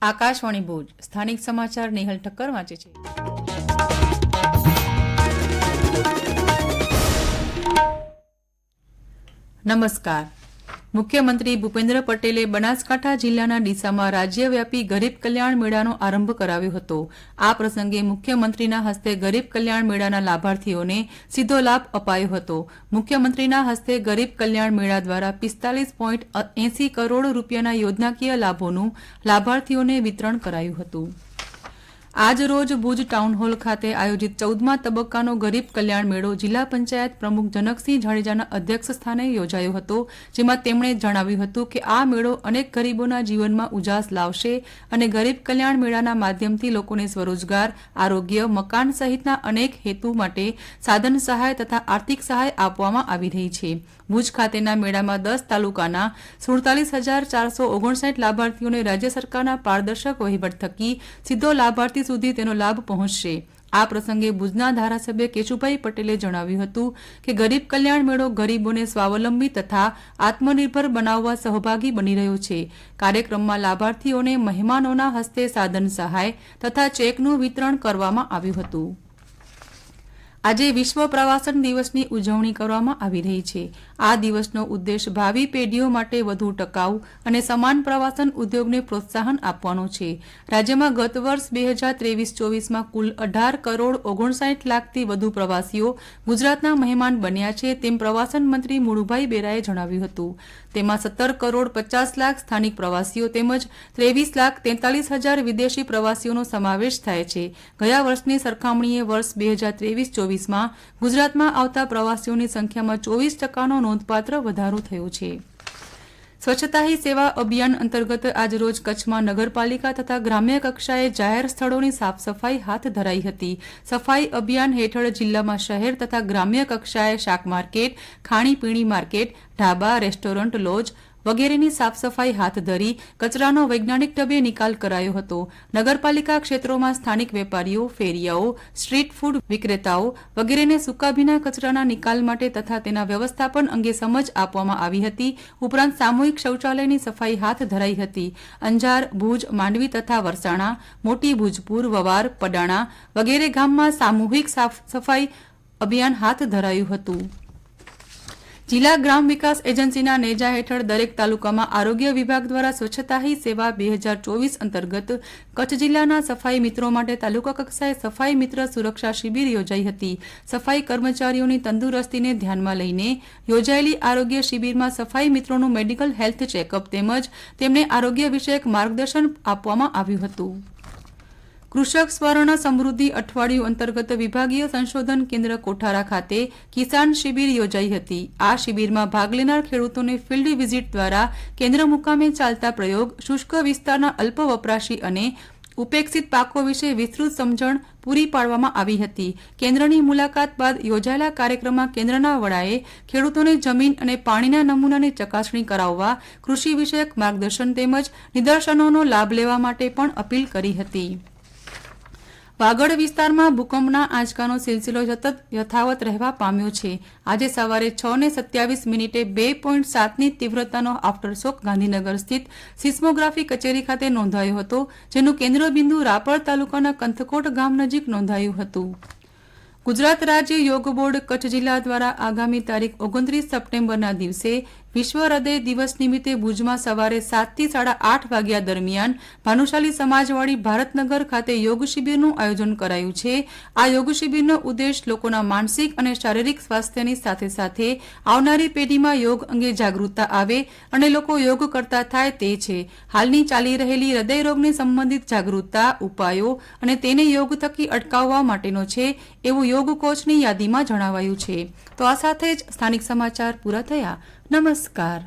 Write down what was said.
આકાશવાણી ભુજ સ્થાનિક સમાચાર નેહલ ઠક્કર વાંચે છે। નમસ્કાર। મુખ્યમંત્રી ભૂપેન્દ્ર પટેલે બનાસકાંઠા જિલ્લાના ડીસામાં રાજ્યવ્યાપી ગરીબ કલ્યાણ મેળાનો આરંભ કરાવ્યો હતો। આ પ્રસંગે મુખ્યમંત્રીના હસ્તે ગરીબ કલ્યાણ મેળાના લાભાર્થીઓને સીધો લાભ અપાયો હતો। મુખ્યમંત્રીના હસ્તે ગરીબ કલ્યાણ મેળા દ્વારા 45.80 કરોડ રૂપિયાના યોજનાકીય લાભોનું લાભાર્થીઓને વિતરણ કરાયું હતું। આજ રોજ ભુજ ટાઉન હોલ ખાતે આયોજિત 14મા તબક્કાનો ગરીબ કલ્યાણ મેળો જિલ્લા પંચાયત પ્રમુખ જનકસિંહ જાડેજાના અધ્યક્ષ સ્થાને યોજાયો હતો, જેમાં તેમણે જણાવ્યું હતું કે આ મેળો અનેક ગરીબોના જીવનમાં ઉજાસ લાવશે અને ગરીબ કલ્યાણ મેળાના માધ્યમથી લોકોને સ્વરોજગાર, આરોગ્ય, મકાન સહિતના અનેક હેતુ માટે સાધન સહાય તથા આર્થિક સહાય આપવામાં આવી રહી છે। ભુજ ખાતેના મેળામાં 10 તાલુકાના 47,459 લાભાર્થીઓને રાજ્ય સરકારના પારદર્શક વહીવટ થકી સીધો લાભાર્થી સુધી તેનો લાભ પહોંચશે। આ પ્રસંગે ભુજના ધારાસભ્ય કેશુભાઈ પટેલે જણાવ્યું હતું કે ગરીબ કલ્યાણ મેળો ગરીબોને સ્વાવલંબી તથા આત્મનિર્ભર બનાવવા સહભાગી બની રહ્યો છે। કાર્યક્રમમાં લાભાર્થીઓને મહેમાનોના હસ્તે સાધન સહાય તથા ચેકનું વિતરણ કરવામાં આવ્યું હતું। આજે વિશ્વ પ્રવાસન દિવસની ઉજવણી કરવામાં આવી રહી છે। આ દિવસનો ઉદ્દેશ ભાવિ પેઢીઓ માટે વધુ ટકાઉ અને સમાન પ્રવાસન ઉદ્યોગને પ્રોત્સાહન આપવાનો છે। રાજ્યમાં ગત વર્ષ 2023-24માં કુલ 18 કરોડ 59 લાખથી વધુ પ્રવાસીઓ ગુજરાતના મહેમાન બન્યા છે, તેમ પ્રવાસન મંત્રી મુળુભાઈ બેરાએ જણાવ્યું હતું। તેમાં 17 કરોડ 50 લાખ સ્થાનિક પ્રવાસીઓ તેમજ 23,43,000 વિદેશી પ્રવાસીઓનો સમાવેશ થાય છે। ગયા વર્ષની સરખામણીએ વર્ષ 2023-24માં ગુજરાતમાં આવતા પ્રવાસીઓની સંખ્યામાં 24% નોંધપાત્ર વધારો થયો છે। સ્વચ્છતા હી સેવા અભિયાન અંતર્ગત આજરોજ કચ્છમાં નગરપાલિકા તથા ગ્રામ્ય કક્ષાએ જાહેર સ્થળોની સાફ સફાઈ હાથ ધરાઈ હતી। સફાઈ અભિયાન હેઠળ જિલ્લામાં શહેર તથા ગ્રામ્ય કક્ષાએ શાક માર્કેટ, ખાણીપીણી માર્કેટ, ઢાબા, રેસ્ટોરન્ટ, લોજ વગેરેની સાફ સફાઈ હાથ ધરી કચરાનો વૈજ્ઞાનિક ઢબે નિકાલ કરાયો હતો। નગરપાલિકા ક્ષેત્રોમાં સ્થાનિક વેપારીઓ, ફેરિયાઓ, સ્ટ્રીટ ફૂડ વિક્રેતાઓ વગેરેને સૂકા ભીના કચરાના નિકાલ માટે તથા તેના વ્યવસ્થાપન અંગે સમજ આપવામાં આવી હતી। ઉપરાંત સામૂહિક શૌચાલયની સફાઈ હાથ ધરાઈ હતી। અંજાર, ભુજ, માંડવી તથા વરસાણા, મોટી ભુજપુર, વવાર, પડાણા વગેરે ગામમાં સામૂહિક સાફ સફાઈ અભિયાન હાથ ધરાયું હતું। જિલ્લા ગ્રામ વિકાસ એજન્સીના નેજા હેઠળ દરેક તાલુકામાં આરોગ્ય વિભાગ દ્વારા સ્વચ્છતા હી સેવા 2024 અંતર્ગત કચ્છ જિલ્લાના સફાઈ મિત્રો માટે તાલુકા કક્ષાએ સફાઈ મિત્ર સુરક્ષા શિબિર યોજાઈ હતી। સફાઈ કર્મચારીઓની તંદુરસ્તીને ધ્યાનમાં લઈને યોજાયેલી આરોગ્ય શિબિરમાં સફાઈ મિત્રોનું મેડિકલ હેલ્થ ચેકઅપ તેમજ તેમને આરોગ્ય વિષયક માર્ગદર્શન આપવામાં આવ્યું હતું। કૃષક સ્વર્ણ સમૃદ્ધિ અઠવાડિયું અંતર્ગત વિભાગીય સંશોધન કેન્દ્ર કોઠારા ખાતે કિસાન શિબિર યોજાઈ હતી। આ શિબિરમાં ભાગ લેનાર ખેડૂતોને ફિલ્ડ વિઝિટ દ્વારા કેન્દ્ર મુકામે ચાલતા પ્રયોગ, શુષ્ક વિસ્તારના અલ્પ વપરાશી અને ઉપેક્ષિત પાકો વિશે વિસ્તૃત સમજણ પૂરી પાડવામાં આવી હતી। કેન્દ્રની મુલાકાત બાદ યોજાયેલા કાર્યક્રમમાં કેન્દ્રના વડાએ ખેડૂતોને જમીન અને પાણીના નમૂનાની ચકાસણી કરાવવા, કૃષિ વિષયક માર્ગદર્શન તેમજ નિદર્શનોનો લાભ લેવા માટે પણ અપીલ કરી હતી। વાગડ વિસ્તારમાં ભૂકંપના આંચકાનો સિલસિલો સતત યથાવત રહેવા પામ્યો છે। આજે સવારે 6:27 2.7ની તીવ્રતાનો આફ્ટરશોક ગાંધીનગર સ્થિત સિસ્મોગ્રાફી કચેરી ખાતે નોંધાયો હતો, જેનું કેન્દ્રબિંદુ રાપર તાલુકાના કંથકોટ ગામ નજીક નોંધાયું હતું। ગુજરાત રાજ્ય યોગ બોર્ડ કચ્છ જિલ્લા દ્વારા આગામી તારીખ 29 સપ્ટેમ્બરના દિવસે વિશ્વ હૃદય દિવસ નિમિત્તે ભુજમાં સવારે 7 થી 8:30 વાગ્યા દરમિયાન ભાનુશાલી સમાજવાડી ભારતનગર ખાતે યોગ શિબિરનું આયોજન કરાયું છે। આ યોગ શિબિરનો ઉદ્દેશ લોકોના માનસિક અને શારીરિક સ્વાસ્થ્યની સાથે સાથે આવનારી પેઢીમાં યોગ અંગે જાગૃતતા આવે અને લોકો યોગ કરતા થાય તે છે। હાલની ચાલી રહેલી હૃદય રોગને સંબંધિત જાગૃતતા, ઉપાયો અને તેને યોગ થકી અટકાવવા માટેનો છે, એવું યોગ કોચની યાદીમાં જણાવાયું છે। તો આ સાથે જ સ્થાનિક સમાચાર પૂરા થયા। નમસ્કાર।